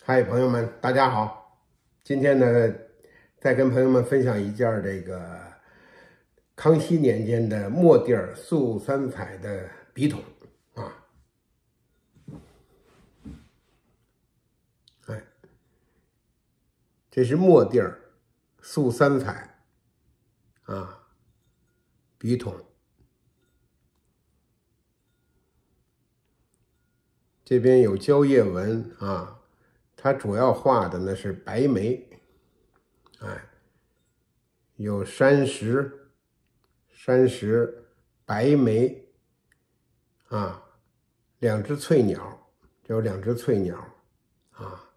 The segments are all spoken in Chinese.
嗨，朋友们，大家好！今天呢，再跟朋友们分享一件这个康熙年间的墨地儿素三彩的笔筒啊。哎，这是墨地儿素三彩啊笔筒，这边有蕉叶纹啊。它主要画的呢是白梅，有山石、白梅啊，两只翠鸟，这有两只翠鸟啊。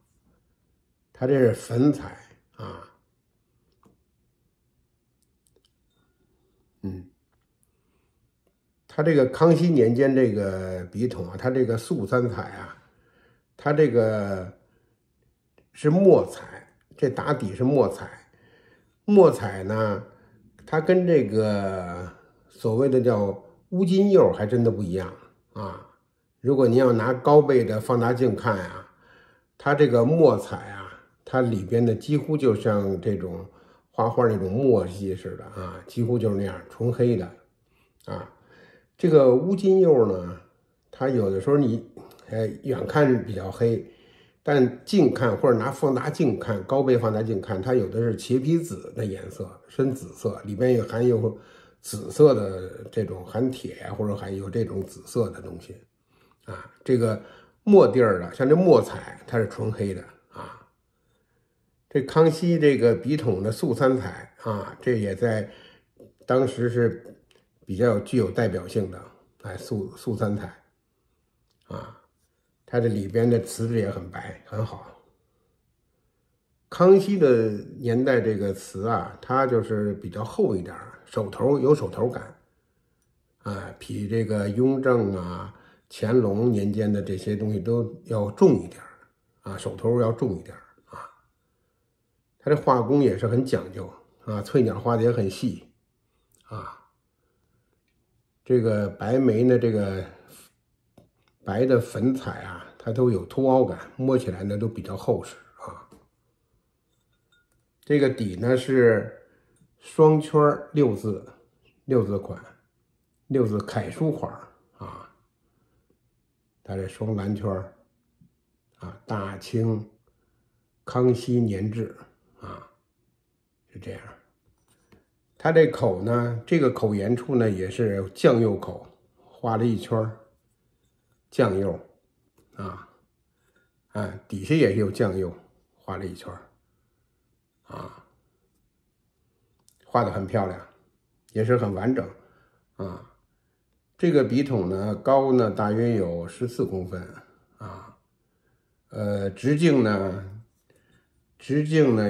它这是粉彩啊，它这个康熙年间这个笔筒啊，它这个素三彩啊，它这个是墨彩，这打底是墨彩。墨彩呢，它跟这个所谓的叫乌金釉还真的不一样啊。如果您要拿高倍的放大镜看啊，它这个墨彩啊，它里边的几乎就像这种画画那种墨迹似的啊，几乎就是那样纯黑的啊。这个乌金釉呢，它有的时候你远看比较黑，但近看或者拿放大镜看，高倍放大镜看，它有的是茄皮紫的颜色，深紫色，里边也含有紫色的这种含铁或者含有这种紫色的东西啊。这个墨地儿的，像这墨彩，它是纯黑的啊。这康熙这个笔筒的素三彩啊，这也在当时是比较具有代表性的，素三彩啊。它这里边的瓷质也很白，很好。康熙的年代这个瓷啊，它就是比较厚一点，手头有手头感啊，比这个雍正啊、乾隆年间的这些东西都要重一点啊，手头要重一点啊。它这画工也是很讲究啊，翠鸟画的也很细啊。这个白梅呢，这个白的粉彩啊，它都有凸凹感，摸起来呢都比较厚实啊。这个底呢是双圈六字款，六字楷书款啊。它这双蓝圈啊，大清康熙年制啊，是这样。它这口呢，这个口沿处呢也是酱釉口，画了一圈酱釉啊，底下也是有酱釉，画了一圈啊，画的很漂亮，也是很完整啊。这个笔筒呢，高呢大约有14公分啊，直径呢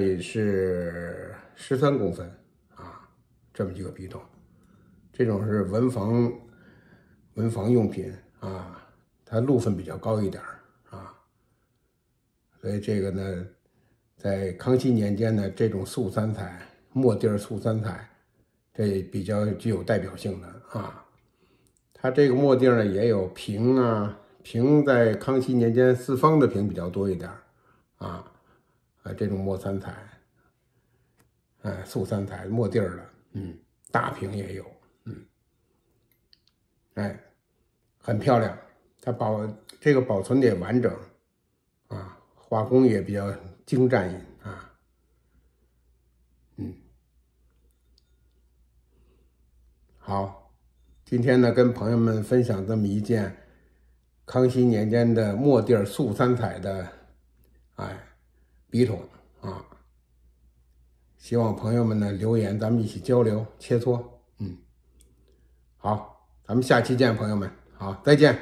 也是13公分啊，这么几个笔筒。这种是文房用品啊，它路分比较高一点啊，所以这个呢，在康熙年间呢，这种素三彩墨地儿素三彩，这比较具有代表性的啊。它这个墨地儿呢也有瓶啊，瓶在康熙年间四方的瓶比较多一点啊，这种墨三彩，素三彩墨地儿的，大瓶也有，很漂亮，它这个保存的也完整啊，画工也比较精湛啊，好，今天呢跟朋友们分享这么一件康熙年间的墨地儿素三彩的笔筒啊，希望朋友们呢留言，咱们一起交流切磋，好，咱们下期见，朋友们，好，再见。